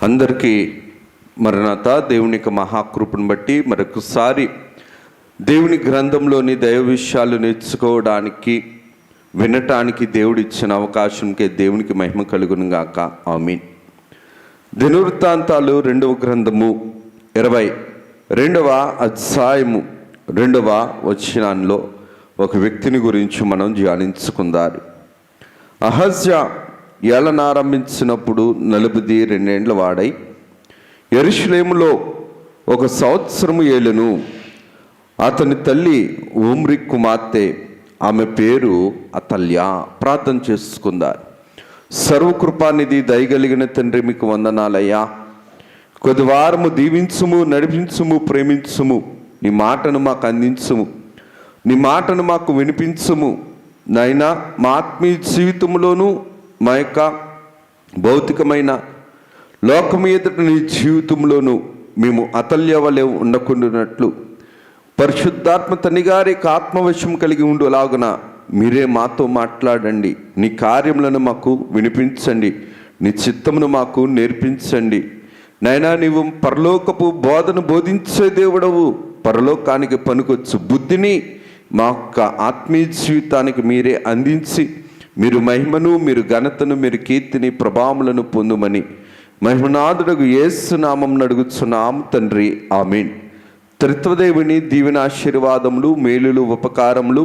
అందరికీ మరణాత. దేవుని యొక్క మహాకృపను బట్టి మరొకసారి దేవుని గ్రంథంలోని దైవ విషయాలు నేర్చుకోవడానికి వినటానికి దేవుడిచ్చిన అవకాశంకే దేవునికి మహిమ కలుగును గాక. ఆమీన్. దినవృత్తాంతాలు 2వ గ్రంథము 22వ అధ్యాయము 2వ వచనంలో ఒక వ్యక్తిని గురించి మనం ధ్యానించుకుందాం. అహజ్యా ఏలనారంభించినప్పుడు 42 ఏండ్ల వాడై యెరూషలేములో 1 సంవత్సరము ఏలెను. అతని తల్లి ఓమ్రి కుమార్తె, ఆమె పేరు అతల్యా. ప్రార్థన చేసుకుందారు. సర్వకృపానిధి దయగలిగిన తండ్రి, మీకు వందనాలయ్యా. కొద్ది వారము దీవించుము, నడిపించుము, ప్రేమించుము. నీ మాటను మాకు అందించుము, నీ మాటను మాకు వినిపించుము. నాయనా, మా ఆత్మీయ జీవితంలోనూ మా యొక్క భౌతికమైన లోకము ఎదుట నీ జీవితంలోనూ మేము అతల్య వలె ఉండకుండానట్లు పరిశుద్ధాత్మ తండ్రి గారి ఆత్మవశం కలిగి ఉండులాగున మీరే మాతో మాట్లాడండి. నీ కార్యములను మాకు వినిపించండి, నీ చిత్తమును మాకు నేర్పించండి. నాయనా, నీవు పరలోకపు బోధను బోధించే దేవుడవు. పరలోకానికి పనికొచ్చు బుద్ధిని మా యొక్క ఆత్మీయ జీవితానికి మీరే అందించి మీరు మహిమను, మీరు ఘనతను, మీరు కీర్తిని, ప్రభావములను పొందుమని మహిమనాథుడగు యేసు నామమున అడుగుచున్నాం తండ్రి. ఆమేన్. త్రిత్వదేవుని దీవెన ఆశీర్వాదములు, మేలులు, ఉపకారములు,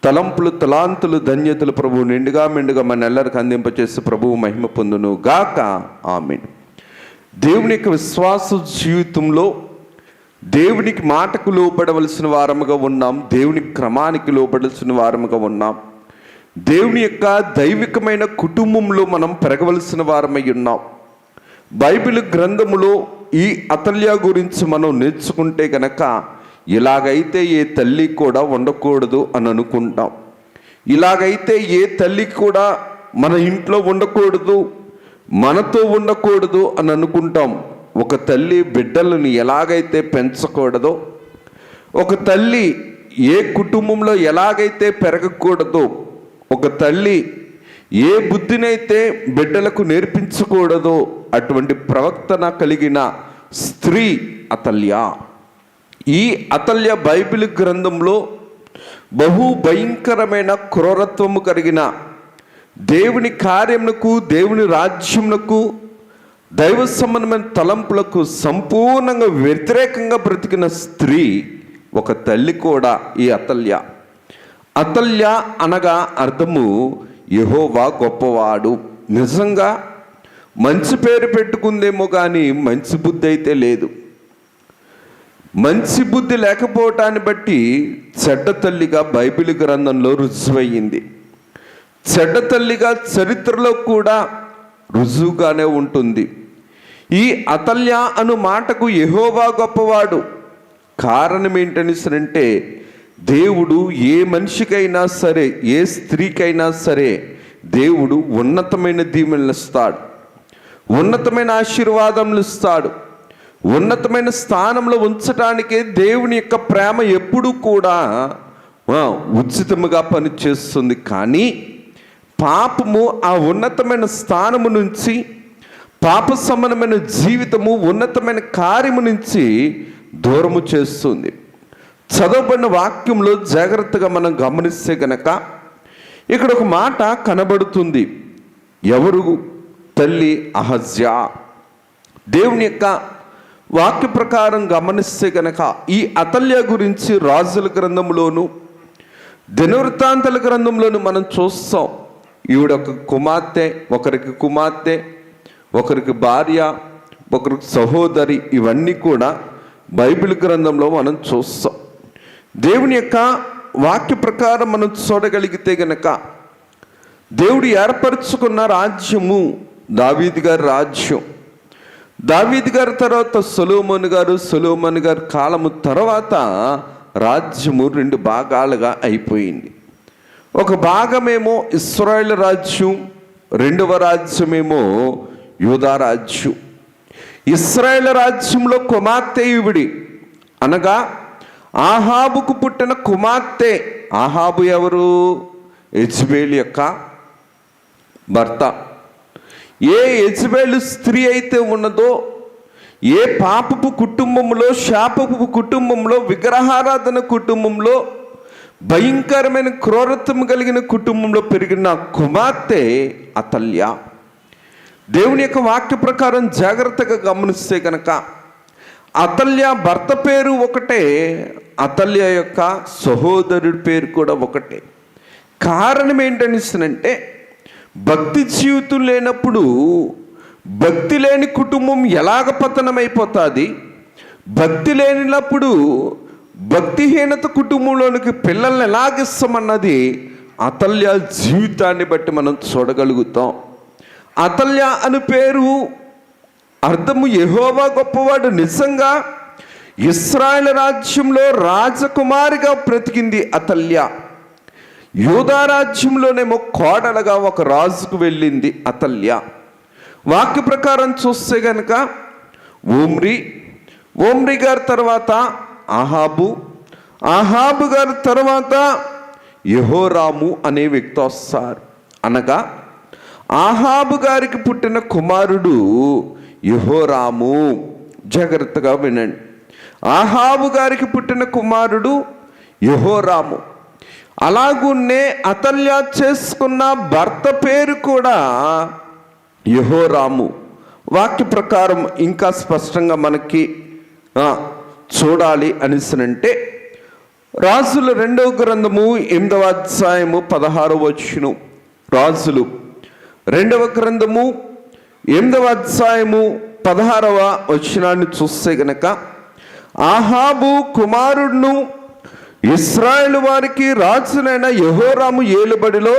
తలంపులు, తలాంతులు, ధన్యతలు ప్రభువు నిండుగా మెండుగా మనెల్లరికి అందింపచేసి ప్రభువు మహిమ పొందును గాక. ఆమేన్. దేవుని యొక్క విశ్వాస జీవితంలో దేవునికి మాటకు లోబడవలసిన వారముగా ఉన్నాం. దేవుని క్రమానికి లోబడాల్సిన వారముగా ఉన్నాం. దేవుని యొక్క దైవికమైన కుటుంబంలో మనం పెరగవలసిన వారమై ఉన్నాం. బైబిల్ గ్రంథములో ఈ అతల్య గురించి మనం నేర్చుకుంటే గనక ఇలాగైతే ఏ తల్లి కూడా ఉండకూడదు అని అనుకుంటాం. ఇలాగైతే ఏ తల్లి కూడా మన ఇంట్లో ఉండకూడదు, మనతో ఉండకూడదు అని అనుకుంటాం. ఒక తల్లి బిడ్డలను ఎలాగైతే పెంచకూడదో, ఒక తల్లి ఏ కుటుంబంలో ఎలాగైతే పెరగకూడదో, ఒక తల్లి ఏ బుద్ధినైతే బిడ్డలకు నేర్పించకూడదో అటువంటి ప్రవర్తన కలిగిన స్త్రీ అతల్య. ఈ అతల్య బైబిల్ గ్రంథంలో బహు భయంకరమైన క్రూరత్వము కలిగిన, దేవుని కార్యమునకు, దేవుని రాజ్యమునకు, దైవ సంబంధమైన తలంపులకు సంపూర్ణంగా వ్యతిరేకంగా బ్రతికిన స్త్రీ ఒక తల్లి కూడా ఈ అతల్య. అతల్య అనగా అర్థము యెహోవా గొప్పవాడు. నిజంగా మంచి పేరు పెట్టుకుందేమో కానీ మంచి బుద్ధి అయితే లేదు. మంచి బుద్ధి లేకపోవటాన్ని బట్టి చెడ్డ తల్లిగా బైబిల్ గ్రంథంలో రుజువయ్యింది. చెడ్డ తల్లిగా చరిత్రలో కూడా రుజువుగానే ఉంటుంది. ఈ అతల్య అను మాటకు యెహోవా గొప్పవాడు కారణం ఏంటనిసరంటే, దేవుడు ఏ మనిషికైనా సరే, ఏ స్త్రీకైనా సరే దేవుడు ఉన్నతమైన దీవెనలు ఇస్తాడు, ఉన్నతమైన ఆశీర్వాదములు ఇస్తాడు. ఉన్నతమైన స్థానంలో ఉంచటానికే దేవుని యొక్క ప్రేమ ఎప్పుడూ కూడా ఉచితముగా పనిచేస్తుంది. కానీ పాపము ఆ ఉన్నతమైన స్థానము నుంచి, పాప సంబంధమైన జీవితము ఉన్నతమైన కార్యము నుంచి దూరము చేస్తుంది. చదవబడిన వాక్యంలో జాగ్రత్తగా మనం గమనిస్తే గనక ఇక్కడ ఒక మాట కనబడుతుంది. ఎవరు? తల్లి అహజ్యా. దేవుని యొక్క వాక్య ప్రకారం గమనిస్తే గనక ఈ అతల్య గురించి రాజుల గ్రంథంలోను, దినవృత్తాంతాల గ్రంథంలోను మనం చూస్తాం. ఈవిడ ఒక కుమార్తె, ఒకరికి కుమార్తె, ఒకరికి భార్య, ఒకరికి సహోదరి. ఇవన్నీ కూడా బైబిల్ గ్రంథంలో మనం చూస్తాం. దేవుని యొక్క వాక్య ప్రకారం మనం చూడగలిగితే గనక దేవుడు ఏర్పరచుకున్న రాజ్యము దావీదు గారి రాజ్యం. దావీదు గారి తర్వాత సొలొమోను గారు, సొలొమోను గారి కాలము తర్వాత రాజ్యము 2 భాగాలుగా అయిపోయింది. ఒక భాగమేమో ఇశ్రాయేలు రాజ్యం, రెండవ రాజ్యమేమో యూదా రాజ్యం. ఇశ్రాయేలు రాజ్యంలో కుమార్తె ఈవిడి, అనగా ఆహాబుకు పుట్టిన కుమార్తె. ఆహాబు ఎవరు? యెజబెల్ యొక్క భర్త. ఏ యెజబెలు స్త్రీ అయితే ఉన్నదో, ఏ పాపపు కుటుంబంలో, శాపపు కుటుంబంలో, విగ్రహారాధన కుటుంబంలో, భయంకరమైన క్రూరత్వం కలిగిన కుటుంబంలో పెరిగిన కుమార్తె అతల్య. దేవుని యొక్క వాక్య ప్రకారం జాగ్రత్తగా గమనిస్తే కనుక అతల్య భర్త పేరు ఒకటే, అతల్య యొక్క సహోదరుడి పేరు కూడా ఒకటే. కారణం ఏంటనిస్తానంటే, భక్తి జీవితం లేనప్పుడు భక్తి లేని కుటుంబం ఎలాగ పతనమైపోతుంది, భక్తి లేనప్పుడు భక్తిహీనత కుటుంబంలోనికి పిల్లల్ని ఎలాగిస్తామన్నది అతల్య జీవితాన్ని బట్టి మనం చూడగలుగుతాం. అతల్య అని పేరు అర్థము యెహోవా గొప్పవాడు. నిజంగా ఇశ్రాయేల్ రాజ్యంలో రాజకుమారిగా బ్రతికింది అతల్య. యూదా రాజ్యంలోనేమో కోడలుగా ఒక రాజుకు వెళ్ళింది అతల్య. వాక్య ప్రకారం చూస్తే కనుక ఓమ్రి గారి తర్వాత ఆహాబు గారి తర్వాత యెహోరాము అనే వ్యక్తి వస్తారు. అనగా ఆహాబు గారికి పుట్టిన కుమారుడు యెహోరాము. జాగ్రత్తగా వినండి, ఆహాబు గారికి పుట్టిన కుమారుడు యెహోరాము. అలాగున్నే అతల్య చేసుకున్న భర్త పేరు కూడా యెహోరాము. వాక్య ప్రకారం ఇంకా స్పష్టంగా మనకి చూడాలి అనిసనంటే, రాజుల 2వ గ్రంథము 8వ అధ్యాయము 16వ వచనం. రాజులు 2వ గ్రంథము 8వ అధ్యాయము 16వ వచనాన్ని చూస్తే గనక, ఆహాబు కుమారుడును ఇశ్రాయేలు వారికి రాజునైన యెహోరాము ఏలుబడిలో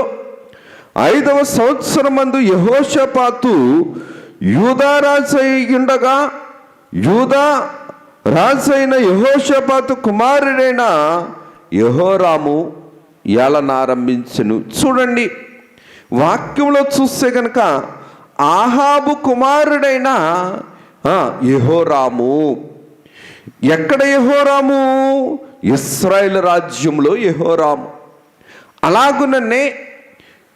5వ సంవత్సరమందు యెహోషాపాతు యూదా రాజయ్యుండగా, యూదా రాజైన యెహోషాపాతు కుమారుడైన యెహోరాము ఏలనారంభించెను. చూడండి, వాక్యంలో చూస్తే కనుక ఆహాబు కుమారుడైన యెహోరాము. ఎక్కడ యెహోరాము? ఇశ్రాయేల్ రాజ్యంలో యెహోరాము. అలాగుననే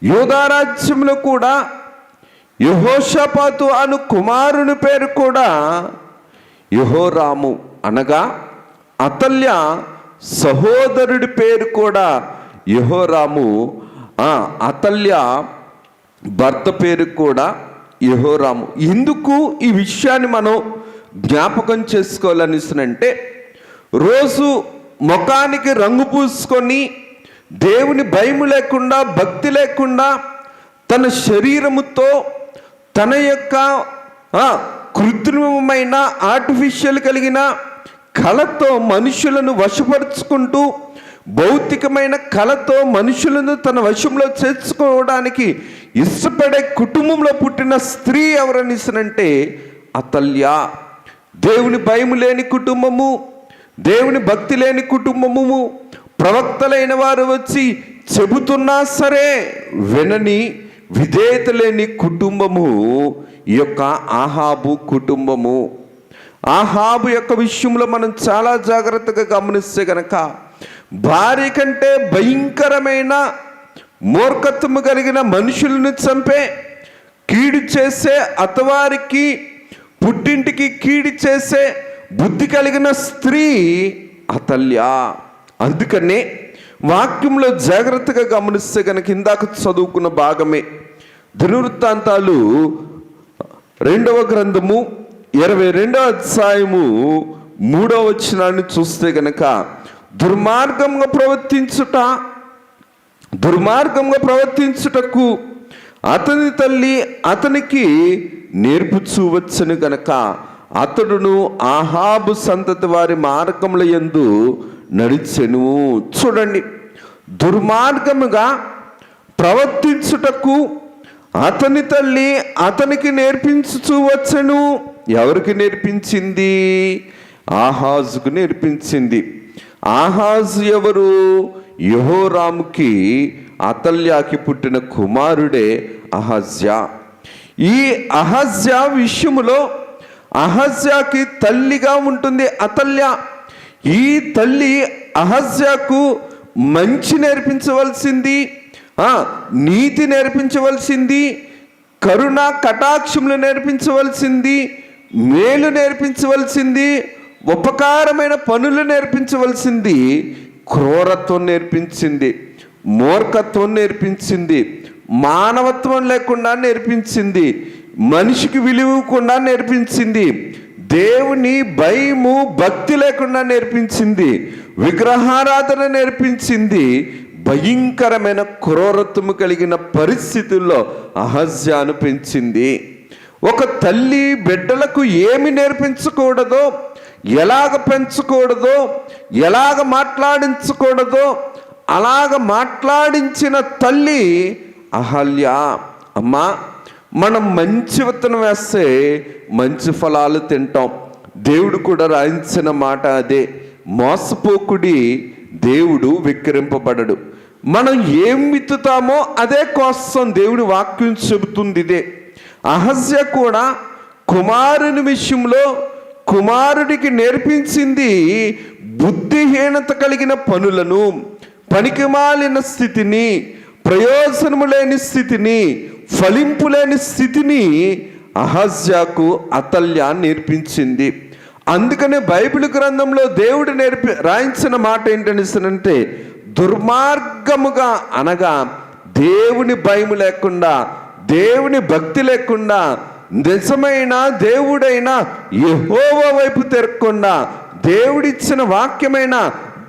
యూదా రాజ్యంలో కూడా యెహోషాపాతు అను కుమారుని పేరు కూడా యెహోరాము. అనగా అతల్య సహోదరుడి పేరు కూడా యెహోరాము. అతల్య భర్త పేరు కూడా యెహోరాము. ఎందుకు ఈ విషయాన్ని మనం జ్ఞాపకం చేసుకోవాలనిసినంటే, రోజు ముఖానికి రంగు పూసుకొని దేవుని భయం లేకుండా, భక్తి లేకుండా, తన శరీరముతో, తన యొక్క కృత్రిమమైన ఆర్టిఫిషియల్ కలిగిన కళతో మనుషులను వశపరుచుకుంటూ, భౌతికమైన కళతో మనుషులను తన వశంలో చేర్చుకోవడానికి ఇష్టపడే కుటుంబంలో పుట్టిన స్త్రీ ఎవరనిసనంటే అతల్య. దేవుని భయం లేని కుటుంబము, దేవుని భక్తి లేని కుటుంబము, ప్రవక్తలైన వారు వచ్చి చెబుతున్నా సరే వినని, విధేయత లేని కుటుంబము ఈ యొక్క ఆహాబు కుటుంబము. ఆహాబు యొక్క విషయంలో మనం చాలా జాగ్రత్తగా గమనిస్తే గనక, భార్య కంటే భయంకరమైన మూర్ఖత్వము కలిగిన మనుషులను చంపే, కీడు చేసే, అతవారికి పుట్టింటికి కీడు చేసే బుద్ధి కలిగిన స్త్రీ అతల్య. అందుకనే వాక్యంలో జాగ్రత్తగా గమనిస్తే కనుక ఇందాక చదువుకున్న భాగమే దినవృత్తాంతాలు 2వ గ్రంథము 22వ అధ్యాయము 3వ వచనాన్ని చూస్తే గనక, దుర్మార్గంగా ప్రవర్తించుటకు అతని తల్లి అతనికి నేర్పుచూ వచ్చను గనక అతడును ఆహాబు సంతతి వారి మార్గముల యందు నడిచెను. చూడండి, దుర్మార్గముగా ప్రవర్తించుటకు అతని తల్లి అతనికి నేర్పించుచూ వచ్చెను. ఎవరికి నేర్పించింది? ఆహాజుకు నేర్పించింది. ఆహాజు ఎవరు? యెహోరాముకి అతల్యాకి పుట్టిన కుమారుడే అహజ్యా. ఈ అహజ్యా విషయములో అహజ్యాకి తల్లిగా ఉంటుంది అతల్య. ఈ తల్లి అహజ్యాకు మంచి నేర్పించవలసింది, నీతి నేర్పించవలసింది, కరుణ కటాక్షములు నేర్పించవలసింది, మేలు నేర్పించవలసింది, ఉపకారమైన పనులు నేర్పించవలసింది క్రూరత్వం నేర్పించింది, మూర్ఖత్వం నేర్పించింది, మానవత్వం లేకుండా నేర్పించింది, మనిషికి విలువకుండా నేర్పించింది, దేవుని భయము భక్తి లేకుండా నేర్పించింది, విగ్రహారాధన నేర్పించింది, భయంకరమైన క్రూరత్వము కలిగిన పరిస్థితుల్లో అహజ్యాను పెంచింది. ఒక తల్లి బిడ్డలకు ఏమి నేర్పించకూడదో, ఎలాగ పెంచకూడదో, ఎలాగ మాట్లాడించకూడదో అలాగ మాట్లాడించిన తల్లి అహల్య. అమ్మా, మనం మంచి విత్తనం వేస్తే మంచి ఫలాలు తింటాం. దేవుడు కూడా రాయించిన మాట అదే, మోసపోకుడి, దేవుడు విక్రింపబడడు. మనం ఏం విత్తుతామో అదే కోస్తాం, దేవుడి వాక్యం చెబుతుంది ఇదే. అహజ్య కూడా కుమారుని విషయంలో కుమారుడికి నేర్పించింది బుద్ధిహీనత కలిగిన పనులను, పనికిమాలిన స్థితిని, ప్రయోజనము లేని స్థితిని, ఫలింపు లేని స్థితిని అహజ్యాకు అతల్య నేర్పించింది. అందుకనే బైబిల్ గ్రంథంలో దేవుడు రాయించిన మాట ఏంటనిసనంటే, దుర్మార్గముగా అనగా దేవుని భయం లేకుండా, దేవుని భక్తి లేకుండా, నిజమైన దేవుడైన యెహోవా వైపు తిరగకుండా, దేవుడిచ్చిన వాక్యమైన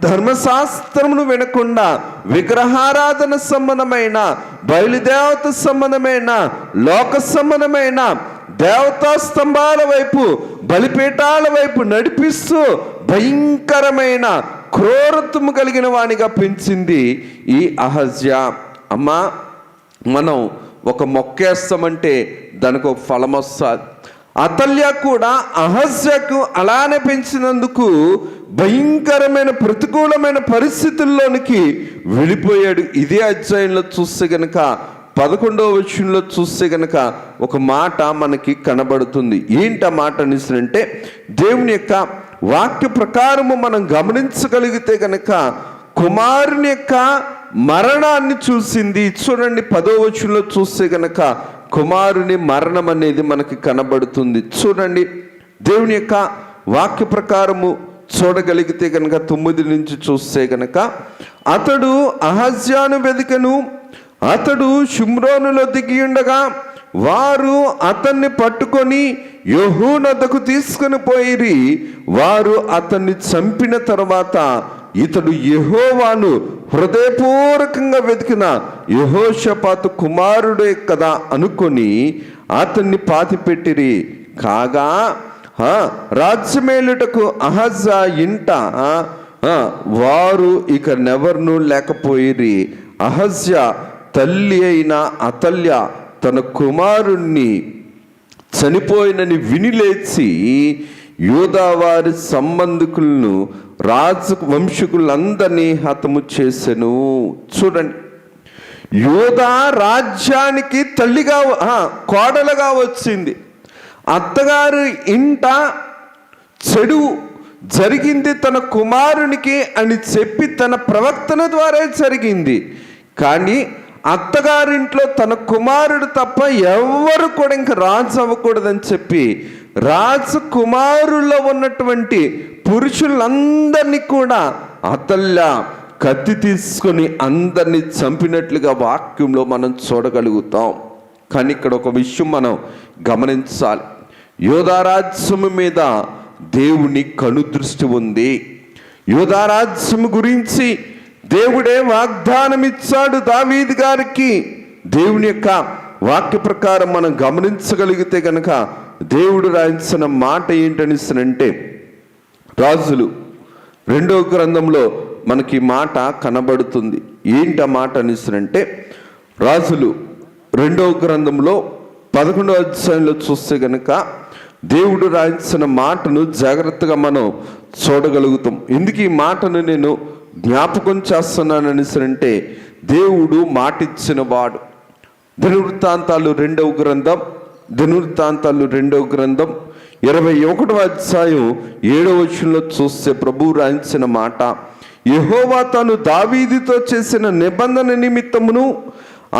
ధర్మశాస్త్రమును వినకుండా, విగ్రహారాధన సంబంధమైన, బయలుదేవత సంబంధమైన, లోక సంబంధమైన దేవతా స్తంభాల వైపు, బలిపీఠాల వైపు నడిపిస్తూ భయంకరమైన క్రూరత్వము కలిగిన వానిగా పెంచింది ఈ అహజ్య. అమ్మా, మనం ఒక మొక్కేస్తామంటే దానికి ఒక ఫలం వస్తుంది. అతల్య కూడా అహజ్యకు అలానే పెంచినందుకు భయంకరమైన ప్రతికూలమైన పరిస్థితుల్లోనికి వెళ్ళిపోయాడు. ఇదే అధ్యాయంలో చూస్తే గనక 11వ వచనంలో చూస్తే గనక ఒక మాట మనకి కనబడుతుంది. ఏంటి ఆ మాట అంటే, దేవుని యొక్క వాక్య ప్రకారము మనం గమనించగలిగితే గనక కుమారుని యొక్క మరణాన్ని చూసింది. చూడండి, 10వ వచనంలో చూస్తే గనక కుమారుని మరణం అనేది మనకి కనబడుతుంది. చూడండి, దేవుని యొక్క వాక్య ప్రకారము చూడగలిగితే కనుక 9 నుంచి చూస్తే గనక, అతడు అహజ్యాను వెదికెను, అతడు షిమ్రోనులో దిగి ఉండగా వారు అతన్ని పట్టుకొని యెహూనొద్దకు తీసుకుని పోయిరి. వారు అతన్ని చంపిన తర్వాత ఇతడు యెహోవాను హృదయపూర్వకంగా వెతికిన యెహోషాపాతు కుమారుడే కదా అనుకొని అతన్ని కాగా రాజ్యమేలుటకు అహజ్యా ఇంట వారు ఇక నెవర్ను లేకపోయిరి. అహజ్యా తల్లి అయిన అతల్య తన కుమారుణ్ణి చనిపోయినని విని లేచి యూదావారి సంబంధికులను రాజు వంశకులందరినీ హతము చేసెను. చూడండి, యూదా రాజ్యానికి తల్లిగా కోడలుగా వచ్చింది. అత్తగారు ఇంట చెడు జరిగింది తన కుమారునికి అని చెప్పి తన ప్రవక్తన ద్వారా జరిగింది. కానీ అత్తగారింట్లో తన కుమారుడు తప్ప ఎవరు కూడా ఇంక రాజు అవ్వకూడదని చెప్పి రాజకుమారుల్లో ఉన్నటువంటి పురుషులందరినీ కూడా అతల్య కత్తి తీసుకొని అందరినీ చంపినట్లుగా వాక్యంలో మనం చూడగలుగుతాం. కానీ ఇక్కడ ఒక విషయం మనం గమనించాలి. యూదారాజ్యము మీద దేవుని కనుదృష్టి ఉంది. యూదారాజ్యము గురించి దేవుడే వాగ్దానం ఇచ్చాడు దావీదు గారికి. దేవుని యొక్క వాక్య ప్రకారం మనం గమనించగలిగితే కనుక దేవుడు రాయించిన మాట ఏంటనిస్తానంటే, రాజులు 2వ గ్రంథంలో మనకి మాట కనబడుతుంది. ఏంటి ఆ మాట అనిస్తానంటే, రాజులు 2వ గ్రంథంలో 11వ అధ్యాయంలో చూస్తే కనుక దేవుడు రాయించిన మాటను జాగ్రత్తగా మనం చూడగలుగుతాం. ఎందుకు ఈ మాటను నేను జ్ఞాపకం చేస్తున్నాను అనిసరంటే, దేవుడు మాటిచ్చిన వాడు. దినవృత్తాంతాలు 2వ గ్రంథం 21వ అధ్యాయం 7వ వచనంలో చూస్తే ప్రభువు రాయించిన మాట, యెహోవా తాను దావీదుతో చేసిన నిబంధన నిమిత్తమును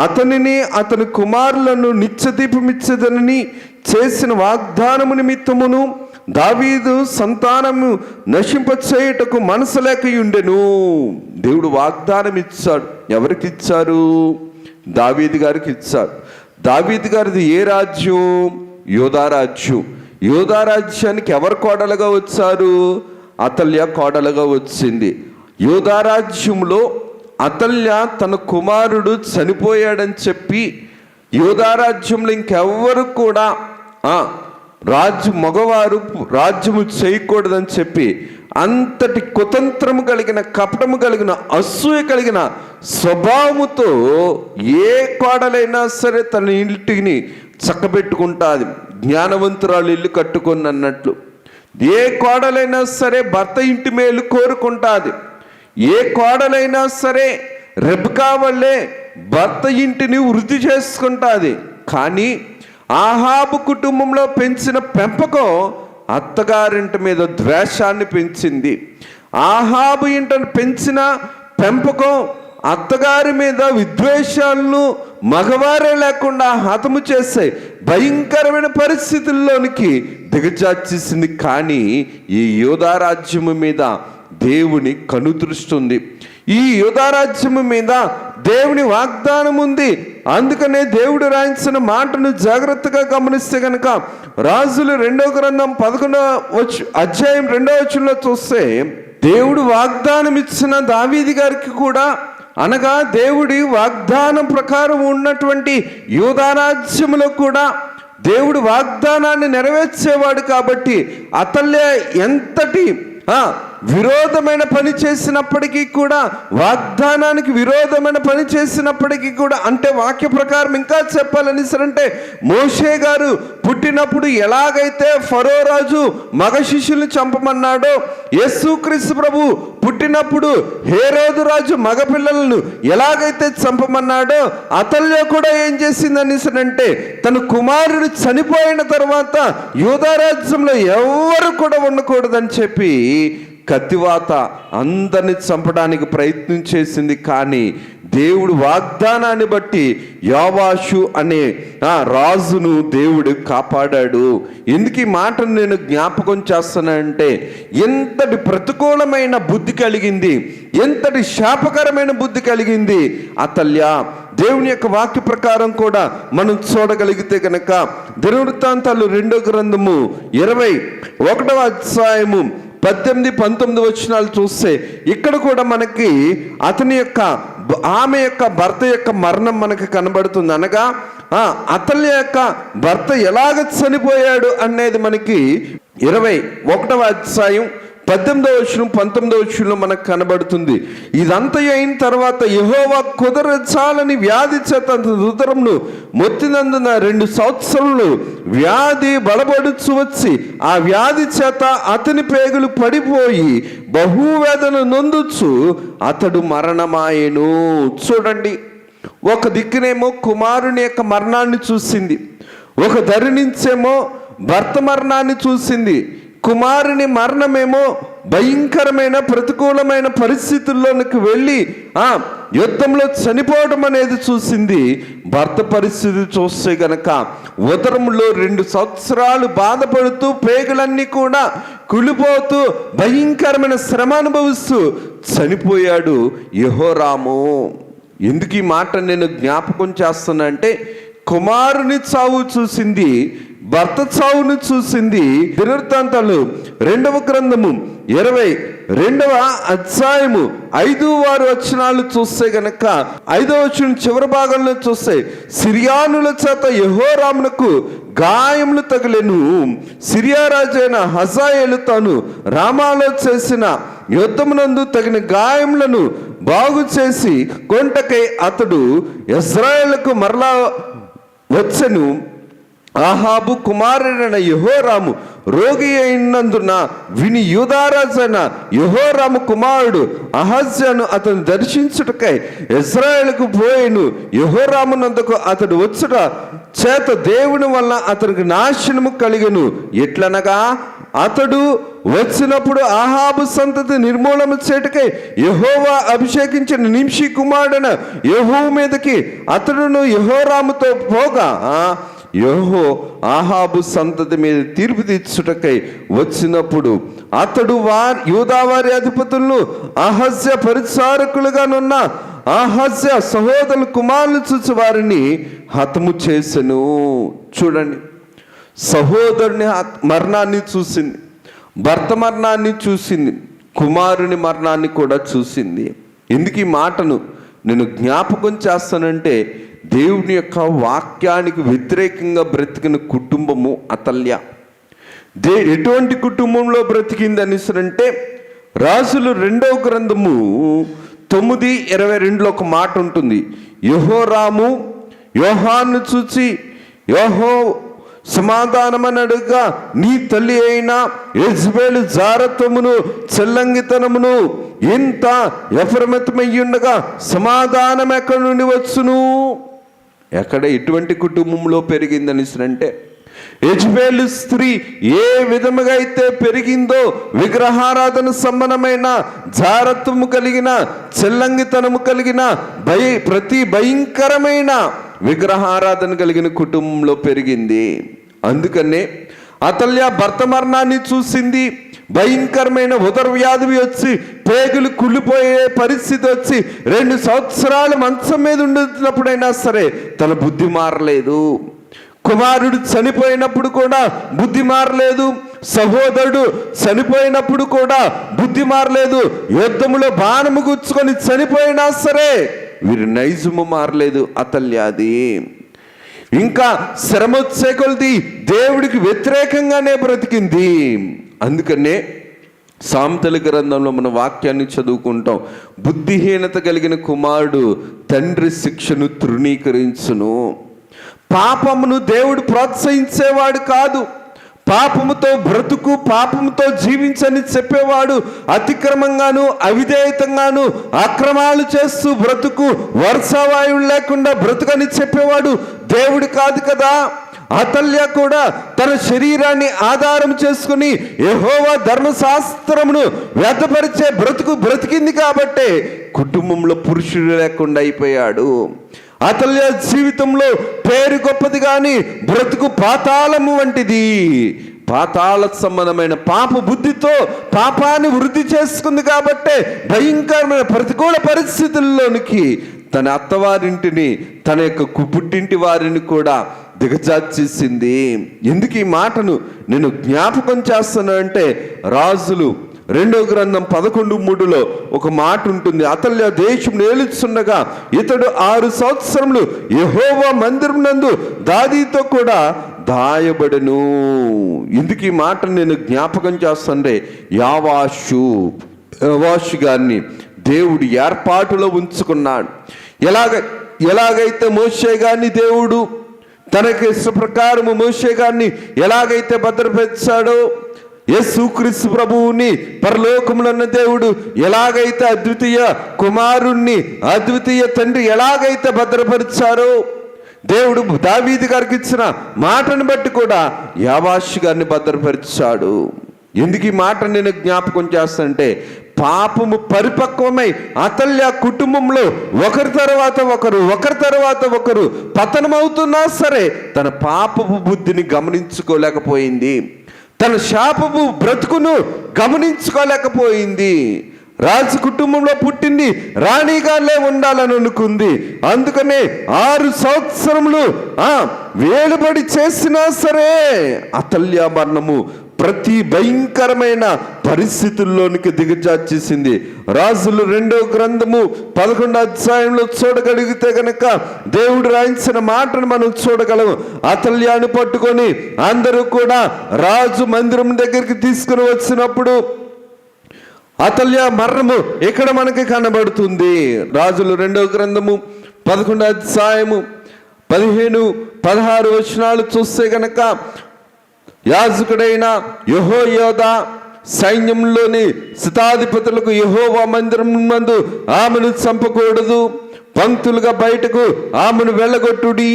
అతనిని అతని కుమారులను నిత్యదీపమిచ్చదనని చేసిన వాగ్దానము నిమిత్తమును దావీదు సంతానము నశింపచేయుటకు మనసు లేకయుండెను. దేవుడు వాగ్దానం ఇచ్చాడు. ఎవరికి ఇచ్చారు? దావీదు గారికి ఇచ్చాడు. దావీదు గారిది ఏ రాజ్యం? యోధా రాజ్యం. యోధా రాజ్యానికి ఎవరు కోడలుగా వచ్చారు? అతల్య కోడలుగా వచ్చింది. యోధా రాజ్యంలో అతల్య తన కుమారుడు చనిపోయాడని చెప్పి యోధా రాజ్యంలో ఇంకెవ్వరు కూడా మగవారు రాజ్యము చేయకూడదని చెప్పి అంతటి కుతంత్రము కలిగిన, కపటము కలిగిన, అసూయ కలిగిన స్వభావముతో ఏ కోడలైనా సరే తన ఇంటిని చక్కబెట్టుకుంటుంది. జ్ఞానవంతురాలు ఇల్లు కట్టుకొని అన్నట్లు ఏ కోడలైనా సరే భర్త ఇంటి మేలు కోరుకుంటుంది. ఏ కోడలైనా సరే రెబ్కా వల్లే భర్త ఇంటిని వృద్ధి చేసుకుంటుంది. కానీ ఆహాబు కుటుంబంలో పెంచిన పెంపకం అత్తగారింటి మీద ద్వేషాన్ని పెంచింది. ఆహాబు ఇంటను పెంచిన పెంపకం అత్తగారి మీద విద్వేషాలను మగవారే లేకుండా హతము చేసే భయంకరమైన పరిస్థితుల్లోనికి దిగజార్చేసింది. కానీ ఈ యోధా రాజ్యము మీద దేవుని కనుదృష్టి ఉంది. ఈ యోధా రాజ్యము మీద దేవుని వాగ్దానం ఉంది. అందుకనే దేవుడు రాయించిన మాటను జాగ్రత్తగా గమనిస్తే కనుక రాజులు 2వ గ్రంథం 11వ అధ్యాయం 2వ వచనంలో చూస్తే దేవుడు వాగ్దానం ఇచ్చిన దావీదు గారికి కూడా, అనగా దేవుడి వాగ్దానం ప్రకారం ఉన్నటువంటి యోధా రాజ్యములో కూడా దేవుడు వాగ్దానాన్ని నెరవేర్చేవాడు. కాబట్టి అతల్య ఎంతటి విరోధమైన పని చేసినప్పటికీ కూడా, వాగ్దానానికి విరోధమైన పని చేసినప్పటికీ కూడా, అంటే వాక్య ప్రకారం ఇంకా చెప్పాలని సరంటే మోషే గారు పుట్టినప్పుడు ఎలాగైతే ఫరో రాజు మగ శిష్యుల్ని చంపమన్నాడో, యేసుక్రీస్తు ప్రభు పుట్టినప్పుడు హేరోదు రాజు మగపిల్లలను ఎలాగైతే చంపమన్నాడో, అతల్య కూడా ఏం చేసిందని సరంటే తన కుమారుడు చనిపోయిన తర్వాత యూదా రాజ్యంలో ఎవరు కూడా ఉండకూడదని చెప్పి కత్తివాత అందరిని చంపడానికి ప్రయత్నం చేసింది. కానీ దేవుడు వాగ్దానాన్ని బట్టి యోవాషు అనే రాజును దేవుడు కాపాడాడు. ఎందుకు ఈ మాటను నేను జ్ఞాపకం చేస్తానంటే, ఎంతటి ప్రతికూలమైన బుద్ధి కలిగింది, ఎంతటి శాపకరమైన బుద్ధి కలిగింది అతల్య. దేవుని యొక్క వాక్య ప్రకారం కూడా మనం చూడగలిగితే కనుక దినవృత్తాంతాలు 2వ గ్రంథము 21వ అధ్యాయము 18-19 వచనాలు చూస్తే ఇక్కడ కూడా మనకి ఆమె యొక్క భర్త యొక్క మరణం మనకి కనబడుతుంది. అనగా అతల్య యొక్క భర్త ఎలాగ చనిపోయాడు అనేది మనకి 21వ అధ్యాయం 18వ వచనం 19వ వచనంలో మనకు కనబడుతుంది. ఇదంతా అయిన తర్వాత యెహోవా కుదరచాలని వ్యాధి చేత ఉదరమును మొత్తినందున 2 సంవత్సరములు వ్యాధి బలపడుచు వచ్చి ఆ వ్యాధి చేత అతని పేగులు పడిపోయి బహువేదన నొందుచు అతడు మరణమాయెను. చూడండి, ఒక దిక్కునేమో కుమారుని యొక్క మరణాన్ని చూసింది, ఒక దరి నుంచేమో భర్త మరణాన్ని చూసింది. కుమారుని మరణమేమో భయంకరమైన ప్రతికూలమైన పరిస్థితుల్లోనికి వెళ్ళి యుద్ధంలో చనిపోవడం అనేది చూసింది. భర్త పరిస్థితి చూస్తే గనక ఉదరంలో 2 సంవత్సరాలు బాధపడుతూ పేగులన్నీ కూడా కులిపోతూ భయంకరమైన శ్రమ అనుభవిస్తూ చనిపోయాడు యెహోరాము. ఎందుకు ఈ మాట నేను జ్ఞాపకం చేస్తున్నా అంటే, కుమారుని చావు చూసింది, భర్త చావును చూసింది. దినవృత్తాంతాలు 2వ గ్రంథము 22వ అధ్యాయము 5 వచనాలు చూస్తే గనక 5వ వచనం చివరి భాగంలో చూస్తే సిరియానుల చేత యెహోరామునకు గాయములు తగిలెను. సిరియా రాజైన హజాయేలు తాను రామాలో చేసిన యుద్ధమునందు తగిన గాయములను బాగు చేసి కొంటకై అతడు ఇశ్రాయేలుకు మరలా వచ్చెను. ఆహాబు కుమారుడైన యెహోరాము రోగి అయినందున విని యూదారాజైన యెహోరాము కుమారుడు అహజ్యాను అతను దర్శించుటకై ఇశ్రాయేలుకు పోయెను. యెహోరామునందుకు అతడు వచ్చుట చేత దేవుని వల్ల అతనికి నాశనము కలిగెను. ఎట్లనగా అతడు వచ్చినప్పుడు ఆహాబు సంతతి నిర్మూలన చేటుకై యెహోవా అభిషేకించిన నింషి కుమారుడైన యెహూ మీదకి అతడును యెహోరాముతో పోగా ఆహాబు సంతతి మీద తీర్పు తీర్చుటకై వచ్చినప్పుడు అతడు యూదావారి అధిపతులను అహజ్య పరిచారకులుగానున్న అహజ్య సహోదరుల కుమారులు చూసి వారిని హతము చేసెను. చూడండి, సహోదరుని మరణాన్ని చూసింది, భర్త మరణాన్ని చూసింది, కుమారుని మరణాన్ని కూడా చూసింది. ఎందుకు ఈ మాటను నేను జ్ఞాపకం చేస్తానంటే, దేవుని యొక్క వాక్యానికి వ్యతిరేకంగా బ్రతికిన కుటుంబము అతల్య. ఎటువంటి కుటుంబంలో బ్రతికింది అనేసరంటే, రాజులు 2వ గ్రంథము 9:22 ఒక మాట ఉంటుంది. యెహోరాము యోహాను చూచి యెహో సమాధానమని అడుగా, నీ తల్లి అయిన యెజబెలు జారత్వమును చెల్లంగితనమును ఇంత ఎఫ్రమతమయ్యుండగా సమాధానం ఎక్కడి నుండి వచ్చును? ఎక్కడ ఎటువంటి కుటుంబంలో పెరిగిందని అంటే, యెజబెలు స్త్రీ ఏ విధముగా అయితే పెరిగిందో, విగ్రహారాధన సంబంధమైన జారత్వము కలిగిన చెల్లంగితనము కలిగిన ప్రతి భయంకరమైన విగ్రహారాధన కలిగిన కుటుంబంలో పెరిగింది. అందుకనే అతల్య భర్త మరణాన్ని చూసింది. భయంకరమైన ఉదర వ్యాధి వచ్చి పేగులు కుళ్ళిపోయే పరిస్థితి వచ్చి 2 సంవత్సరాలు మంచం మీద ఉండుతున్నప్పుడైనా సరే తన బుద్ధి మారలేదు. కుమారుడు చనిపోయినప్పుడు కూడా బుద్ధి మారలేదు. సహోదరుడు చనిపోయినప్పుడు కూడా బుద్ధి మారలేదు. యుద్ధములో బాణము గుచ్చుకొని చనిపోయినా సరే వీరి నైజము మారలేదు అతల్యాది. ఇంకా శ్రమ వచ్చే కొలది దేవుడికి వ్యతిరేకంగానే బ్రతికింది. అందుకనే సామెతల గ్రంథంలో మన వాక్యాన్ని చదువుకుంటాం. బుద్ధిహీనత కలిగిన కుమారుడు తండ్రి శిక్షను తృణీకరించును. పాపమును దేవుడు ప్రోత్సహించేవాడు కాదు. పాపముతో బ్రతుకు, పాపముతో జీవించని చెప్పేవాడు అతిక్రమంగాను అవిధేయతంగాను అక్రమాలు చేస్తూ బ్రతుకు, వర్షావాయువు లేకుండా బ్రతుకని చెప్పేవాడు దేవుడు కాదు కదా. అతల్య కూడా తన శరీరాన్ని ఆధారం చేసుకుని యెహోవా ధర్మశాస్త్రమును వ్యర్థపరిచే బ్రతికింది కాబట్టే కుటుంబంలో పురుషుడు లేకుండా అయిపోయాడు. అతల్య జీవితంలో పేరు గొప్పది కానీ బ్రతుకు పాతాళము వంటిది. పాతాళ సంబంధమైన పాప బుద్ధితో పాపాన్ని వృద్ధి చేసుకుంది కాబట్టే భయంకరమైన ప్రతికూల పరిస్థితుల్లోనికి తన అత్తవారింటిని, తన యొక్క పుట్టింటి వారిని కూడా దిగజార్చేసింది. ఎందుకు ఈ మాటను నేను జ్ఞాపకం చేస్తాను అంటే, రాజులు 2వ గ్రంథం 11:3 ఒక మాట ఉంటుంది. అతల్య దేశం ఏలుచుండగా ఇతడు 6 సంవత్సరములు యెహోవా మందిరం నందు దావీదుతో కూడా దాయబడెను. ఎందుకు ఈ మాట నేను జ్ఞాపకం చేస్తానంటే, యెహోవాషు గారిని దేవుడు ఏర్పాటులో ఉంచుకున్నాడు. ఎలాగైతే మోషే గారిని దేవుడు తనకి ఇష్ట ప్రకారము మోషే గారిని ఎలాగైతే భద్రపరిచాడో, యేసుక్రీస్తు ప్రభువుని పరలోకములన్న దేవుడు ఎలాగైతే అద్వితీయ కుమారుణ్ణి అద్వితీయ తండ్రి ఎలాగైతే భద్రపరిచారో, దేవుడు దావీదు గారికి ఇచ్చిన మాటను బట్టి కూడా యావాషు గారిని భద్రపరిచాడు. ఎందుకు ఈ మాట నేను జ్ఞాపకం చేస్తానంటే, పాపము పరిపక్వమై అతల్య కుటుంబంలో ఒకరి తర్వాత ఒకరు పతనమవుతున్నా సరే తన పాపపు బుద్ధిని గమనించుకోలేకపోయింది. తన శాపపు బ్రతుకును గమనించుకోలేకపోయింది. రాజు కుటుంబంలో పుట్టింది, రాణిగానే ఉండాలని అనుకుంది. అందుకనే 6 సంవత్సరములు వేలుబడి చేసినా సరే అతల్య మరణము ప్రతి భయంకరమైన పరిస్థితుల్లోనికి దిగజార్చేసింది. రాజులు 2వ గ్రంథము 11వ అధ్యాయంలో చూడగలిగితే గనక దేవుడు రాయించిన మాటను మనం చూడగలము. అతల్యాను పట్టుకొని అందరూ కూడా రాజు మందిరం దగ్గరికి తీసుకుని వచ్చినప్పుడు అతల్య మరణము ఇక్కడ మనకి కనబడుతుంది. రాజులు 2వ గ్రంథము 11వ అధ్యాయము 15-16 వచనాలు చూస్తే గనక, యాజకుడైన యెహోయాదా సైన్యంలోని శతాధిపతులకు యెహోవా మందిరం నందు ఆమెను చంపకూడదు, పంక్తులుగా బయటకు ఆమెను వెళ్ళగొట్టుడి,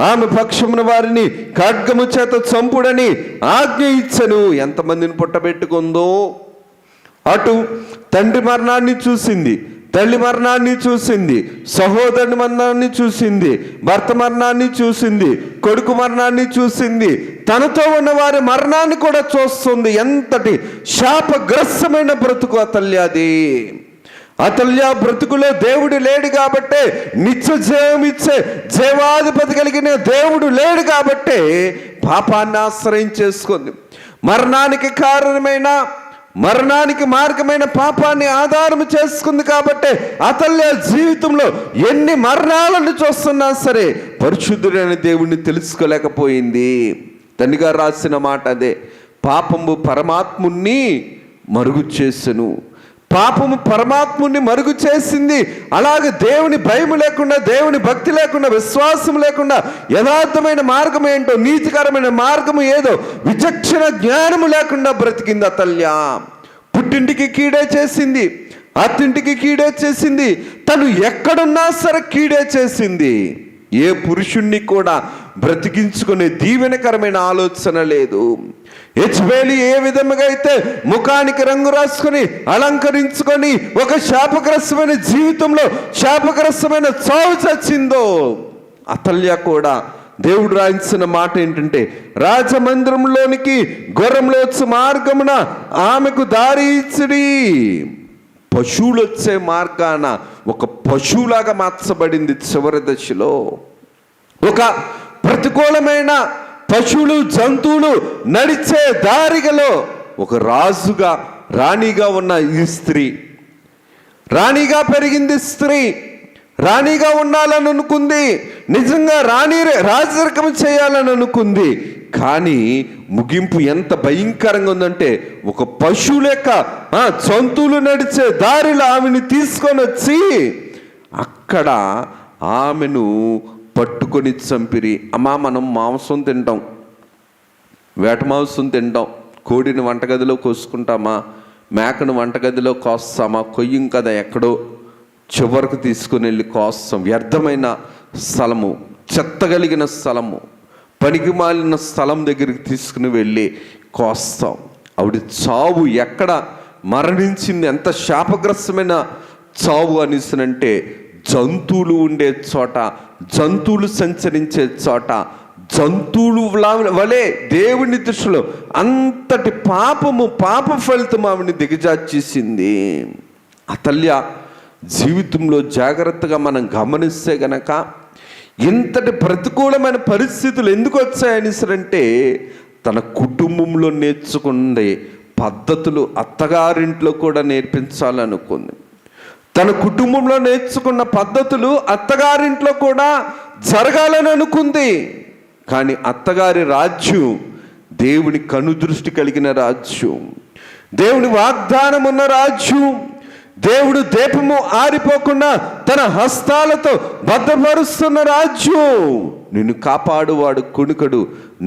ఆమె పక్షమున వారిని ఖడ్గము చేత చంపుడని ఆజ్ఞ ఇచ్చెను. ఎంతమందిని పుట్టబెట్టుకుందో. అటు తండ్రి మరణాన్ని చూసింది, తల్లి మరణాన్ని చూసింది, సహోదరుని మరణాన్ని చూసింది, భర్త మరణాన్ని చూసింది, కొడుకు మరణాన్ని చూసింది, తనతో ఉన్న వారి మరణాన్ని కూడా చూస్తుంది. ఎంతటి శాపగ్రస్తమైన బ్రతుకు అతల్యాది. అతల్య బ్రతుకులో దేవుడు లేడు కాబట్టే, నిత్య జీవం ఇచ్చే జీవాధిపతి కలిగిన దేవుడు లేడు కాబట్టే పాపాన్ని ఆశ్రయం చేసుకుంది. మరణానికి మార్గమైన పాపాన్ని ఆధారం చేసుకుంది కాబట్టి అతల్య జీవితంలో ఎన్ని మరణాలను చూస్తున్నా సరే పరిశుద్ధుడైన దేవుణ్ణి తెలుసుకోలేకపోయింది. తండ్రిగా రాసిన మాట అదే, పాపము పరమాత్ముణ్ణి మరుగు చేసెను. పాపము పరమాత్ముని మరుగు చేసింది. అలాగే దేవుని భయం లేకుండా, దేవుని భక్తి లేకుండా, విశ్వాసం లేకుండా, యథార్థమైన మార్గం ఏంటో, నీతికరమైన మార్గము ఏదో విచక్షణ జ్ఞానము లేకుండా బ్రతికింది అతల్య. పుట్టింటికి కీడే చేసింది, అత్తింటికి కీడే చేసింది, తను ఎక్కడున్నా సరే కీడే చేసింది. ఏ పురుషుణ్ణి కూడా బ్రతికించుకునే దీవెనకరమైన ఆలోచన లేదు. యెజ్బేలు ఏ విధముగా అయితే ముఖానికి రంగు రాసుకొని అలంకరించుకొని ఒక శాపగ్రస్తమైన జీవితంలో శాపగ్రస్తమైన చావు చచ్చిందో, అతల్య కూడా దేవుడు రాయించిన మాట ఏంటంటే, రాజమందిరంలోనికి గుర్రంలో వచ్చు మార్గమున ఆమెకు దారి ఇచ్చిడి. పశువులు వచ్చే మార్గాన ఒక పశువులాగా మార్చబడింది. చివరి దశలో ఒక ప్రతికూలమైన పశువులు, జంతువులు నడిచే దారిగలో ఒక రాజుగా, రాణిగా ఉన్న ఈ స్త్రీ, రాణిగా పెరిగింది స్త్రీ, రాణిగా ఉండాలని అనుకుంది, నిజంగా రాజరికం చేయాలని అనుకుంది. కానీ ముగింపు ఎంత భయంకరంగా ఉందంటే, ఒక పశువు లెక్క జంతువులు నడిచే దారిలో ఆమెను తీసుకొని వచ్చి అక్కడ ఆమెను పట్టుకొని చంపిరి. అమ్మా, మనం మాంసం తింటాం, వేట మాంసం తింటాం, కోడిని వంటగదిలో కోసుకుంటామా, మేకను వంటగదిలో కోస్తామా, కొయ్యం కదా ఎక్కడో చివరకు తీసుకుని వెళ్ళి కోస్తాం. వ్యర్థమైన స్థలము, చెత్త కలిగిన స్థలము, పనికి మాలిన స్థలం దగ్గరికి తీసుకుని వెళ్ళి కోస్తాం. ఆవిడ చావు ఎక్కడ మరణించింది, ఎంత శాపగ్రస్తమైన చావు అనేసినంటే, జంతువులు ఉండే చోట, జంతువులు సంచరించే చోట, జంతువులు వలె దేవుని దృష్టిలో అంతటి పాప ఫలితం ఆవిడని దిగజార్చేసింది. అతల్య జీవితంలో జాగ్రత్తగా మనం గమనిస్తే గనక ఇంతటి ప్రతికూలమైన పరిస్థితులు ఎందుకు వచ్చాయనిసరంటే, తన కుటుంబంలో నేర్చుకునే పద్ధతులు అత్తగారింట్లో కూడా నేర్పించాలనుకుంది. తన కుటుంబంలో నేర్చుకున్న పద్ధతులు అత్తగారింట్లో కూడా జరగాలని అనుకుంది. కానీ అత్తగారి రాజ్యం దేవుని కనుదృష్టి కలిగిన రాజ్యం, దేవుని వాగ్దానం ఉన్న రాజ్యం. దేవుడు దీపము ఆరిపోకుండా తన హస్తాలతో భద్రపరుస్తున్న రాజ్యం. నిన్ను కాపాడువాడు కునుకడు,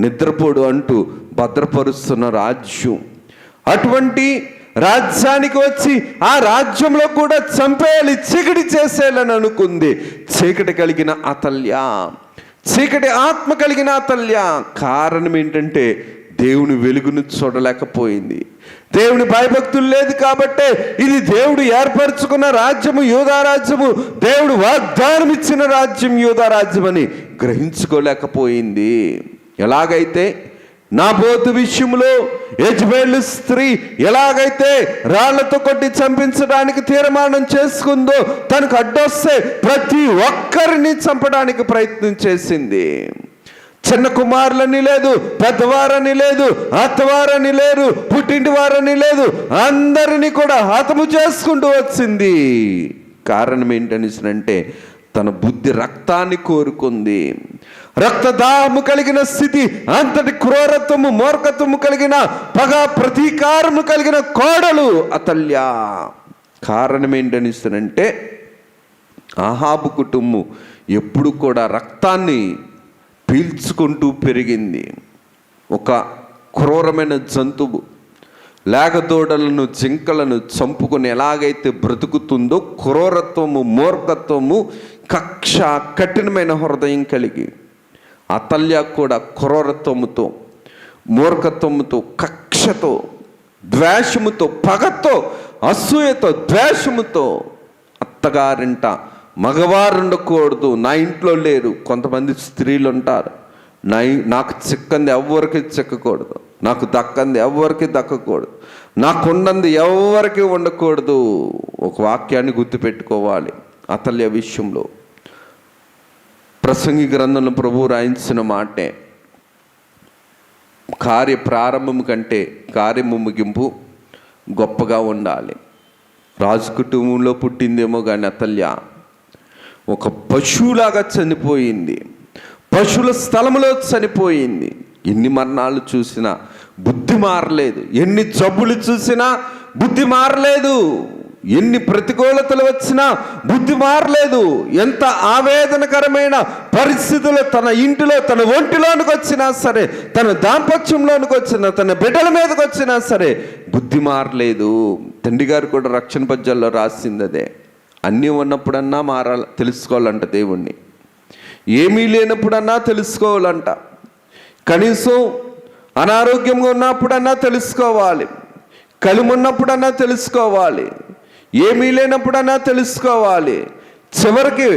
నిద్రపోడు అంటూ భద్రపరుస్తున్న రాజ్యం. అటువంటి రాజ్యానికి వచ్చి ఆ రాజ్యంలో కూడా చంపేయాలి, చీకటి చేసేయాలని అనుకుంది. చీకటి కలిగిన అతల్య, చీకటి ఆత్మ కలిగిన అతల్య. కారణం ఏంటంటే, దేవుని వెలుగును చూడలేకపోయింది. దేవుని భయభక్తులు లేదు కాబట్టే ఇది దేవుడు ఏర్పరచుకున్న రాజ్యము, యూదా రాజ్యము, దేవుడు వాగ్దానం ఇచ్చిన రాజ్యం యూదా రాజ్యం అని గ్రహించుకోలేకపోయింది. ఎలాగైతే నాబోతు విషయంలో యెజ్బేలు స్త్రీ ఎలాగైతే రాళ్లతో కొట్టి చంపించడానికి తీర్మానం చేసుకుందో, తనకు అడ్డొస్తే ప్రతి ఒక్కరిని చంపడానికి ప్రయత్నం చేసింది. చిన్న కుమారులని లేదు, పెద్దవారని లేదు, అత్తవారని లేరు, పుట్టింటి వారని లేదు, అందరినీ కూడా హతము చేసుకుంటూ వచ్చింది. కారణం ఏంటనిసనంటే, తన బుద్ధి రక్తాన్ని కోరుకుంది. రక్తదాహము కలిగిన స్థితి, అంతటి క్రూరత్వము, మూర్ఖత్వము కలిగిన పగ, ప్రతీకారము కలిగిన కోడలు అతల్య. కారణం ఏంటనిసనంటే, ఆహాబు కుటుంబం ఎప్పుడు కూడా రక్తాన్ని పీల్చుకుంటూ పెరిగింది. ఒక క్రూరమైన జంతువు లేగదోడలను, జింకలను చంపుకొని ఎలాగైతే బ్రతుకుతుందో, క్రూరత్వము, మూర్ఖత్వము, కక్ష, కఠినమైన హృదయం కలిగి అతల్య కూడా క్రూరత్వముతో, మూర్ఖత్వముతో, కక్షతో, ద్వేషముతో, పగతో, అసూయతో, ద్వేషముతో అత్తగారింట మగవారు ఉండకూడదు, నా ఇంట్లో లేరు. కొంతమంది స్త్రీలు ఉంటారు, నాకు చిక్కంది ఎవరికి చిక్కకూడదు, నాకు దక్కంది ఎవరికి దక్కకూడదు, నాకుండంది ఎవరికి ఉండకూడదు. ఒక వాక్యాన్ని గుర్తుపెట్టుకోవాలి. అతల్య విషయంలో ప్రసంగి గ్రంథంలో ప్రభువు రాయించిన మాటే, కార్య ప్రారంభం కంటే కార్యము ముగింపు గొప్పగా ఉండాలి. రాజు కుటుంబంలో పుట్టిందేమో కానీ అతల్య ఒక పశువులాగా చనిపోయింది, పశువుల స్థలంలో చనిపోయింది. ఎన్ని మరణాలు చూసినా బుద్ధి మారలేదు, ఎన్ని జబ్బులు చూసినా బుద్ధి మారలేదు, ఎన్ని ప్రతికూలతలు వచ్చినా బుద్ధి మారలేదు. ఎంత ఆవేదనకరమైన పరిస్థితులు తన ఇంటిలో, తన ఒంటిలోనికి వచ్చినా సరే, తన దాంపత్యంలోనికి వచ్చినా, తన బిడ్డల మీదకి వచ్చినా సరే బుద్ధి మారలేదు. తండ్రి గారు కూడా రక్షణ పద్యాల్లో రాసింది అదే. అన్నీ ఉన్నప్పుడన్నా తెలుసుకోవాలంట దేవుణ్ణి, ఏమీ లేనప్పుడన్నా తెలుసుకోవాలంట, కనీసం అనారోగ్యంగా ఉన్నప్పుడన్నా తెలుసుకోవాలి, కలిమున్నప్పుడన్నా తెలుసుకోవాలి, ఏమీ లేనప్పుడన్నా తెలుసుకోవాలి, చివరికి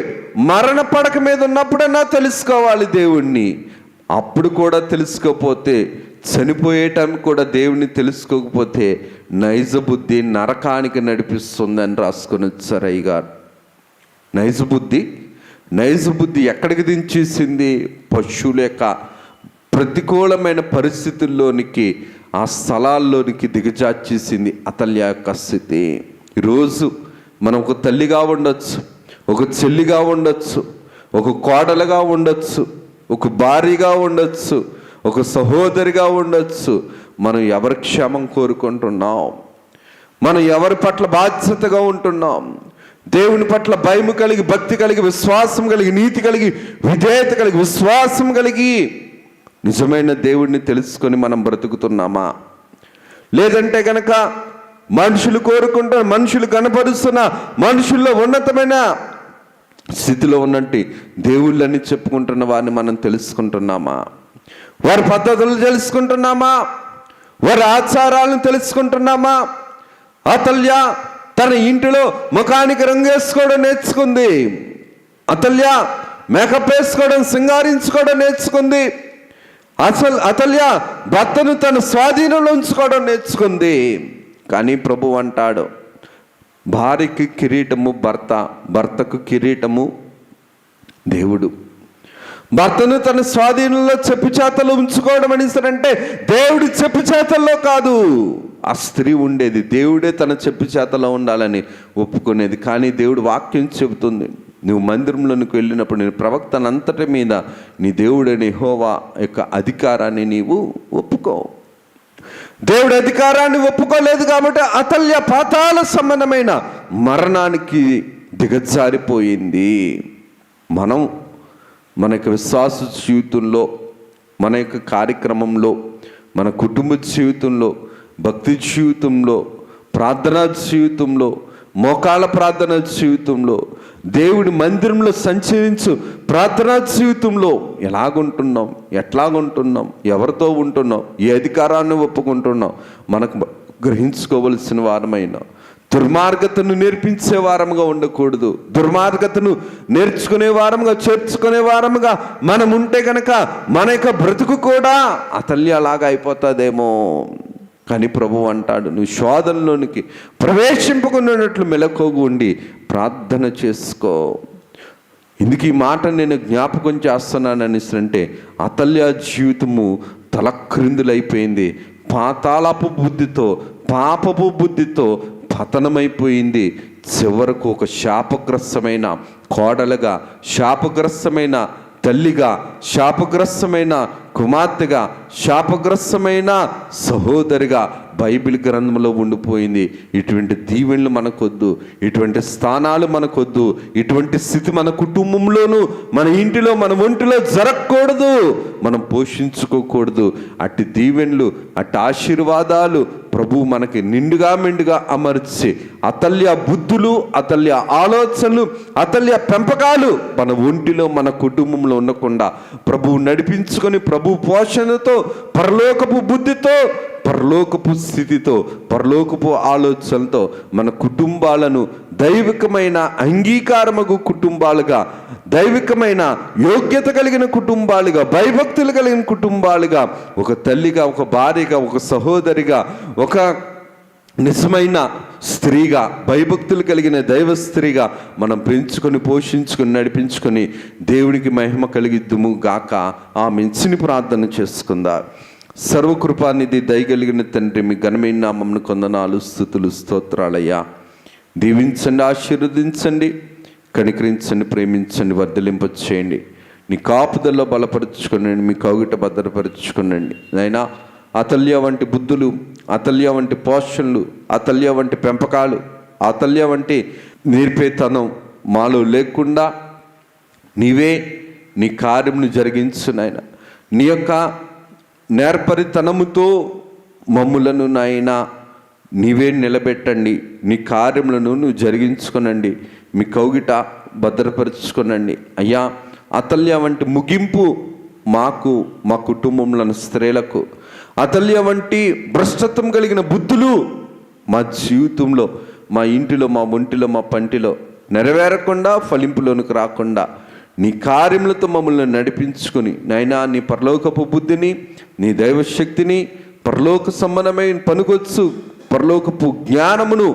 మరణ పడక మీద ఉన్నప్పుడన్నా తెలుసుకోవాలి దేవుణ్ణి. అప్పుడు కూడా తెలుసుకోకపోతే, చనిపోయేటానికి కూడా దేవుణ్ణి తెలుసుకోకపోతే నైజ బుద్ధి నరకానికి నడిపిస్తుందని రాసుకొని వచ్చారు అయ్యగారు. నైజ బుద్ధి ఎక్కడికి దించేసింది? పశువుల యొక్క ప్రతికూలమైన పరిస్థితుల్లోనికి, ఆ స్థలాల్లోనికి దిగజార్చేసింది అతల్య యొక్క స్థితి. ఈరోజు మనం ఒక తల్లిగా ఉండొచ్చు, ఒక చెల్లిగా ఉండొచ్చు, ఒక కోడలుగా ఉండొచ్చు, ఒక భార్యగా ఉండొచ్చు, ఒక సహోదరిగా ఉండొచ్చు. మనం ఎవరి క్షేమం కోరుకుంటున్నాం? మనం ఎవరి పట్ల బాధ్యతగా ఉంటున్నాం? దేవుని పట్ల భయం కలిగి, భక్తి కలిగి, విశ్వాసం కలిగి, నీతి కలిగి, విధేయత కలిగి, విశ్వాసం కలిగి నిజమైన దేవుడిని తెలుసుకొని మనం బ్రతుకుతున్నామా? లేదంటే కనుక మనుషులు కోరుకుంటున్న, మనుషులు కనపరుస్తున్న, మనుషుల్లో ఉన్నతమైన స్థితిలో ఉన్నట్టు దేవుళ్ళని చెప్పుకుంటున్న వారిని మనం తెలుసుకుంటున్నామా? వారి పద్ధతులు తెలుసుకుంటున్నామా? వారి ఆచారాలను తెలుసుకుంటున్నామా? అతల్య తన ఇంటిలో ముఖానికి రంగేసుకోవడం నేర్చుకుంది. అతల్య మేకప్ వేసుకోవడం, సింగారించుకోవడం నేర్చుకుంది. అతల్య భర్తను తన స్వాధీనంలో ఉంచుకోవడం నేర్చుకుంది. కానీ ప్రభు అంటాడు, భార్యకి కిరీటము భర్త, భర్తకు కిరీటము దేవుడు. భర్తను తన స్వాధీనంలో చెప్పు చేతల్లో ఉంచుకోవడం అనేసరంటే దేవుడి చెప్పు చేతల్లో కాదు. ఆ స్త్రీ ఉండేది, దేవుడే తన చెప్పు చేతల్లో ఉండాలని ఒప్పుకునేది. కానీ దేవుడు వాక్యం చెబుతుంది, నువ్వు మందిరంలోనికి వెళ్ళినప్పుడు నేను ప్రవక్తనంతటి మీద నీ దేవుడని యెహోవా యొక్క అధికారాన్ని నీవు ఒప్పుకో. దేవుడి అధికారాన్ని ఒప్పుకోలేదు కాబట్టి అతల్య పాతాళ సంబంధమైన మరణానికి దిగజారిపోయింది. మనం మన యొక్క విశ్వాస జీవితంలో, మన యొక్క కార్యక్రమంలో, మన కుటుంబ జీవితంలో, భక్తి జీవితంలో, ప్రార్థనా జీవితంలో, మోకాళ్ళ ప్రార్థన జీవితంలో, దేవుడి మందిరంలో సంచరించు ప్రార్థనా జీవితంలో ఎట్లాగుంటున్నాం, ఎవరితో ఉంటున్నాం, ఏ అధికారాన్ని ఒప్పుకుంటున్నాం, మనకు గ్రహించుకోవలసిన వారమైన దుర్మార్గతను నేర్పించే వారముగా ఉండకూడదు. దుర్మార్గతను నేర్చుకునే వారముగా, చేర్చుకునే వారముగా మనం ఉంటే కనుక మన యొక్క బ్రతుకు కూడా అతల్య అలాగా అయిపోతుందేమో. కానీ ప్రభువు అంటాడు, నువ్వు శోధనలోనికి ప్రవేశింపకున్నట్లు మెలకువగా ఉండి ప్రార్థన చేసుకో. ఎందుకు ఈ మాట నేను జ్ఞాపకం చేస్తున్నానని అంటే, అతల్య జీవితము తలక్రిందులైపోయింది. పాతాళపు బుద్ధితో, పాపపు బుద్ధితో పతనమైపోయింది. చివరకు ఒక శాపగ్రస్తమైన కోడలుగా, శాపగ్రస్తమైన తల్లిగా, శాపగ్రస్తమైన కుమార్తెగా, శాపగ్రస్తమైన సహోదరిగా బైబిల్ గ్రంథంలో ఉండిపోయింది. ఇటువంటి దీవెనలు మనకొద్దు, ఇటువంటి స్థానాలు మనకొద్దు, ఇటువంటి స్థితి మన కుటుంబంలోనూ, మన ఇంటిలో, మన ఒంటిలో జరగకూడదు, మనం పోషించుకోకూడదు. అట్టి దీవెనలు, అట్టి ఆశీర్వాదాలు ప్రభు మనకి నిండుగా మెండుగా అమర్చి అతల్య బుద్ధులు, అతల్య ఆలోచనలు, అతల్య పెంపకాలు మన ఒంటిలో మన కుటుంబంలో ఉండకుండా ప్రభువు నడిపించుకొని ప్రభు పోషణతో, పరలోకపు బుద్ధితో, పరలోకపు స్థితితో, పరలోకపు ఆలోచనలతో మన కుటుంబాలను దైవికమైన అంగీకారమగు కుటుంబాలుగా, దైవికమైన యోగ్యత కలిగిన కుటుంబాలుగా, భయభక్తులు కలిగిన కుటుంబాలుగా, ఒక తల్లిగా, ఒక భార్యగా, ఒక సహోదరిగా, ఒక నిజమైన స్త్రీగా, భయభక్తులు కలిగిన దైవ స్త్రీగా మనం పెంచుకొని, పోషించుకొని, నడిపించుకొని దేవునికి మహిమ కలిగిద్దుము గాక. ఆ మంచిని ప్రార్థన చేసుకుందా. సర్వకృపానిధి దయగలిగిన తండ్రి, మీ ఘనమైన నామమును కొందనాలు, స్తుతులు, స్తోత్రాలయ్యా. దీవించండి, ఆశీర్వదించండి, కనికరించండి, ప్రేమించండి, వర్ధలింపచేయండి. నీ కాపుదల్లో బలపరుచుకునండి, మీ కౌగిట భద్రపరుచుకునండి. నైనా అతల్య వంటి బుద్ధులు, అతల్య వంటి పోషణలు, అతల్య వంటి పెంపకాలు, అతల్య వంటి నేర్పేతనం మాలో లేకుండా నీవే నీ కార్యమును జరిగించు నాయన. నీ యొక్క నేర్పరితనముతో మమ్ములను నాయన నీవే నిలబెట్టండి. నీ కార్యములను నువ్వు జరిగించుకొనండి, మీ కౌగిట భద్రపరుచుకొనండి అయ్యా. అతల్య వంటి ముగింపు మాకు, మా కుటుంబంలోని స్త్రీలకు, అతల్య వంటి భ్రష్టత్వం కలిగిన బుద్ధులు మా జీవితంలో, మా ఇంటిలో, మా ఒంటిలో, మా పంటిలో నెరవేరకుండా, ఫలింపులోనికి రాకుండా నీ కార్యములతో మమ్మల్ని నడిపించుకొని నాయనా, నీ పరలోకపు బుద్ధిని, నీ దైవశక్తిని, పరలోక సంబంధమైన పనుకొచ్చు పరలోకపు జ్ఞానమును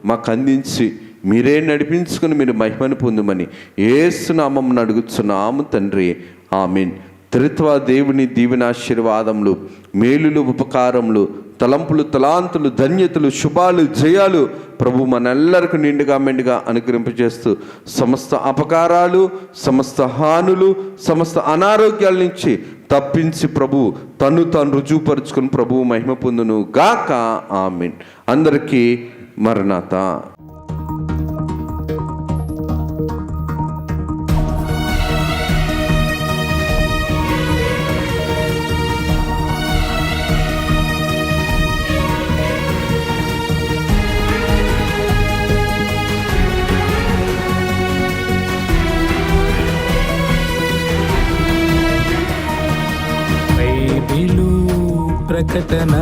మాకు అందించి మీరే నడిపించుకొని మీరు మహిమను పొందుమని యేసు నామమున అడుగుచున్నాము తండ్రి, ఆమేన్. త్రిత్వ దేవుని దీవెనాశీర్వాదములు, మేలులు, ఉపకారములు, తలంపులు, తలాంతులు, ధన్యతలు, శుభాలు, జయాలు ప్రభు మనెల్లరికీ నిండుగా మెండుగా అనుగ్రహింపజేస్తూ సమస్త అపకారాలు, సమస్త హానులు, సమస్త అనారోగ్యాల నుంచి తప్పించి ప్రభు తను తాను రుజువుపరుచుకుని ప్రభువు మహిమ పొందును గాక. ఆమేన్. అందరికీ మరణాత. ప్రకటన,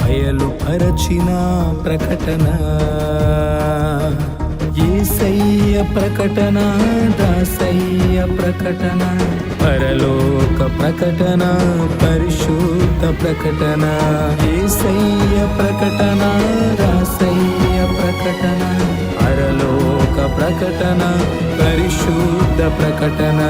అయలు పరచిన ప్రకటన, యేసయ్య ప్రకటన, దాసయ్య ప్రకటన, పరలోక ప్రకటన, పరిశుద్ధ ప్రకటన, యేసయ్య ప్రకటన, దాసయ్య ప్రకటన, పరలోక ప్రకటన, పరిశుద్ధ ప్రకటన.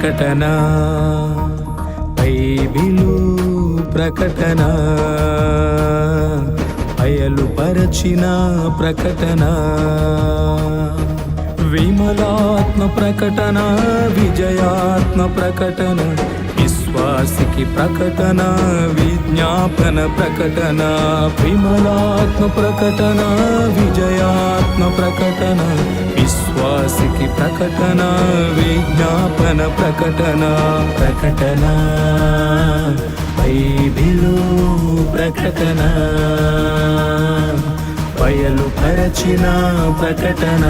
ప్రకటన, బైబిలు ప్రకటన, అయలు పరచిన ప్రకటన, విమలాత్మ ప్రకటన, విజయాత్మ ప్రకటన, విశ్వాసికి ప్రకటన, విజ్ఞాపన ప్రకటన, విమలాత్మ ప్రకటన, విజయాత్మ ప్రకటన, విశ్వాసికి ప్రకటన, విజ్ఞాపన ప్రకటన. ప్రకటన, బైబిలు ప్రకటన, బయలు పరచిన ప్రకటన.